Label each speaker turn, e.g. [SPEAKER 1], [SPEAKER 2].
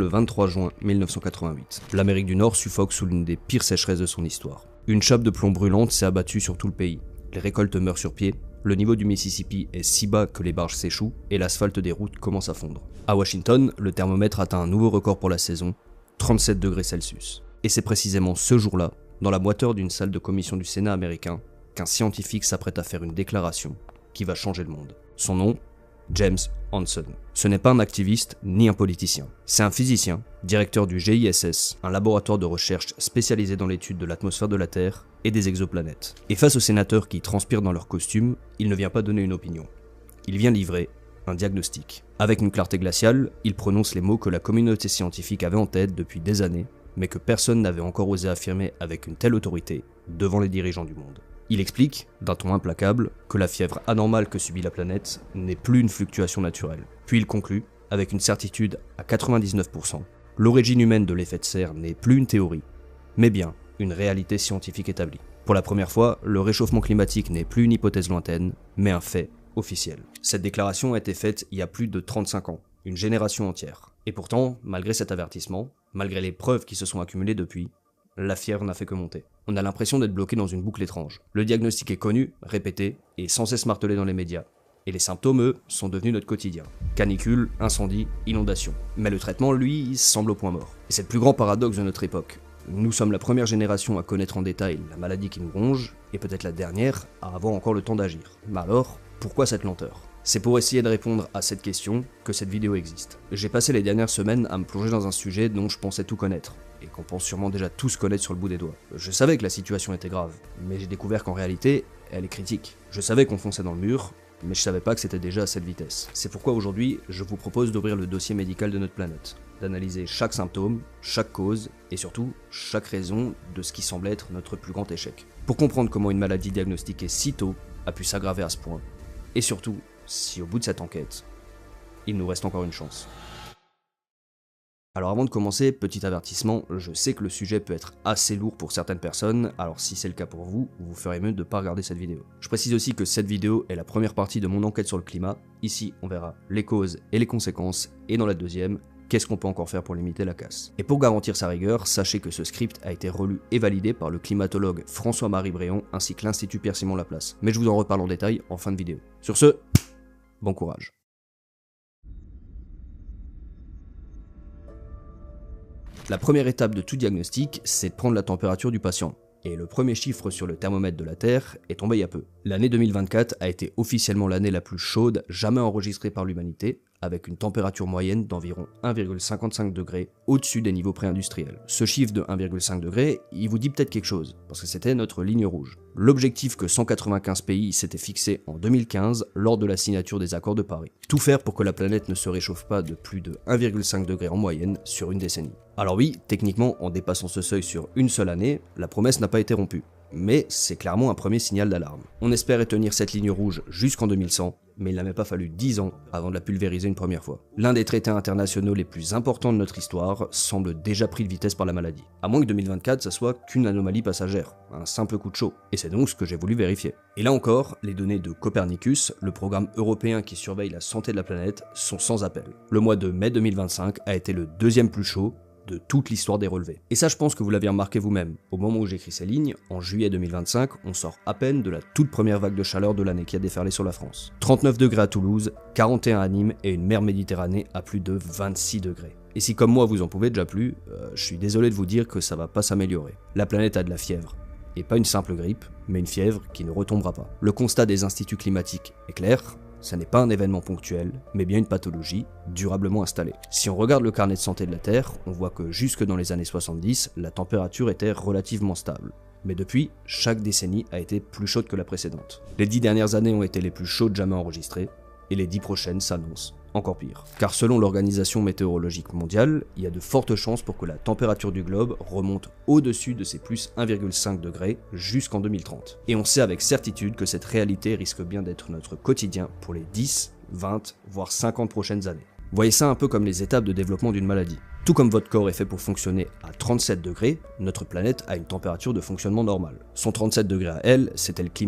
[SPEAKER 1] Le 23 juin 1988, l'Amérique du Nord suffoque sous l'une des pires sécheresses de son histoire. Une chape de plomb brûlante s'est abattue sur tout le pays. Les récoltes meurent sur pied, le niveau du Mississippi est si bas que les barges s'échouent et l'asphalte des routes commence à fondre. À Washington, le thermomètre atteint un nouveau record pour la saison, 37 degrés Celsius. Et c'est précisément ce jour-là, dans la moiteur d'une salle de commission du Sénat américain, qu'un scientifique s'apprête à faire une déclaration qui va changer le monde. Son nom, James Hansen. Ce n'est pas un activiste ni un politicien. C'est un physicien, directeur du GISS, un laboratoire de recherche spécialisé dans l'étude de l'atmosphère de la Terre et des exoplanètes. Et face aux sénateurs qui transpirent dans leurs costumes, il ne vient pas donner une opinion. Il vient livrer un diagnostic. Avec une clarté glaciale, il prononce les mots que la communauté scientifique avait en tête depuis des années, mais que personne n'avait encore osé affirmer avec une telle autorité devant les dirigeants du monde. Il explique, d'un ton implacable, que la fièvre anormale que subit la planète n'est plus une fluctuation naturelle. Puis il conclut, avec une certitude à 99%, l'origine humaine de l'effet de serre n'est plus une théorie, mais bien une réalité scientifique établie. Pour la première fois, le réchauffement climatique n'est plus une hypothèse lointaine, mais un fait officiel. Cette déclaration a été faite il y a plus de 35 ans, une génération entière. Et pourtant, malgré cet avertissement, malgré les preuves qui se sont accumulées depuis, la fièvre n'a fait que monter. On a l'impression d'être bloqué dans une boucle étrange. Le diagnostic est connu, répété, et sans cesse martelé dans les médias. Et les symptômes, eux, sont devenus notre quotidien. Canicule, incendie, inondation. Mais le traitement, lui, semble au point mort. Et c'est le plus grand paradoxe de notre époque. Nous sommes la première génération à connaître en détail la maladie qui nous ronge, et peut-être la dernière à avoir encore le temps d'agir. Mais alors, pourquoi cette lenteur ? C'est pour essayer de répondre à cette question que cette vidéo existe. J'ai passé les dernières semaines à me plonger dans un sujet dont je pensais tout connaître, et qu'on pense sûrement déjà tous connaître sur le bout des doigts. Je savais que la situation était grave, mais j'ai découvert qu'en réalité, elle est critique. Je savais qu'on fonçait dans le mur, mais je savais pas que c'était déjà à cette vitesse. C'est pourquoi aujourd'hui, je vous propose d'ouvrir le dossier médical de notre planète, d'analyser chaque symptôme, chaque cause, et surtout, chaque raison de ce qui semble être notre plus grand échec. Pour comprendre comment une maladie diagnostiquée si tôt a pu s'aggraver à ce point, et surtout, si au bout de cette enquête, il nous reste encore une chance. Alors avant de commencer, petit avertissement, je sais que le sujet peut être assez lourd pour certaines personnes, alors si c'est le cas pour vous, vous ferez mieux de ne pas regarder cette vidéo. Je précise aussi que cette vidéo est la première partie de mon enquête sur le climat. Ici, on verra les causes et les conséquences, et dans la deuxième, qu'est-ce qu'on peut encore faire pour limiter la casse. Et pour garantir sa rigueur, sachez que ce script a été relu et validé par le climatologue François-Marie Bréon ainsi que l'Institut Pierre-Simon Laplace. Mais je vous en reparle en détail en fin de vidéo. Sur ce, bon courage. La première étape de tout diagnostic, c'est de prendre la température du patient. Et le premier chiffre sur le thermomètre de la Terre est tombé il y a peu. L'année 2024 a été officiellement l'année la plus chaude jamais enregistrée par l'humanité, avec une température moyenne d'environ 1,55 degrés au-dessus des niveaux pré-industriels. Ce chiffre de 1,5 degré, il vous dit peut-être quelque chose, parce que c'était notre ligne rouge. L'objectif que 195 pays s'étaient fixé en 2015 lors de la signature des accords de Paris. Tout faire pour que la planète ne se réchauffe pas de plus de 1,5 degré en moyenne sur une décennie. Alors oui, techniquement, en dépassant ce seuil sur une seule année, la promesse n'a pas été rompue. Mais c'est clairement un premier signal d'alarme. On espérait tenir cette ligne rouge jusqu'en 2100, mais il n'a même pas fallu 10 ans avant de la pulvériser une première fois. L'un des traités internationaux les plus importants de notre histoire semble déjà pris de vitesse par la maladie. À moins que 2024 ça soit qu'une anomalie passagère, un simple coup de chaud. Et c'est donc ce que j'ai voulu vérifier. Et là encore, les données de Copernicus, le programme européen qui surveille la santé de la planète, sont sans appel. Le mois de mai 2025 a été le deuxième plus chaud de toute l'histoire des relevés. Et ça, je pense que vous l'avez remarqué vous-même. Au moment où j'écris ces lignes, en juillet 2025, on sort à peine de la toute première vague de chaleur de l'année qui a déferlé sur la France. 39 degrés à Toulouse, 41 à Nîmes et une mer Méditerranée à plus de 26 degrés. Et si comme moi vous en pouvez déjà plus, je suis désolé de vous dire que ça va pas s'améliorer. La planète a de la fièvre. Et pas une simple grippe, mais une fièvre qui ne retombera pas. Le constat des instituts climatiques est clair. Ce n'est pas un événement ponctuel, mais bien une pathologie durablement installée. Si on regarde le carnet de santé de la Terre, on voit que jusque dans les années 70, la température était relativement stable. Mais depuis, chaque décennie a été plus chaude que la précédente. Les 10 dernières années ont été les plus chaudes jamais enregistrées, et les 10 prochaines s'annoncent encore pire. Car selon l'Organisation météorologique mondiale, il y a de fortes chances pour que la température du globe remonte au-dessus de ces plus 1,5 degrés jusqu'en 2030. Et on sait avec certitude que cette réalité risque bien d'être notre quotidien pour les 10, 20, voire 50 prochaines années. Voyez ça un peu comme les étapes de développement d'une maladie. Tout comme votre corps est fait pour fonctionner à 37 degrés, notre planète a une température de fonctionnement normale. Son 37 degrés à elle, c'était le climat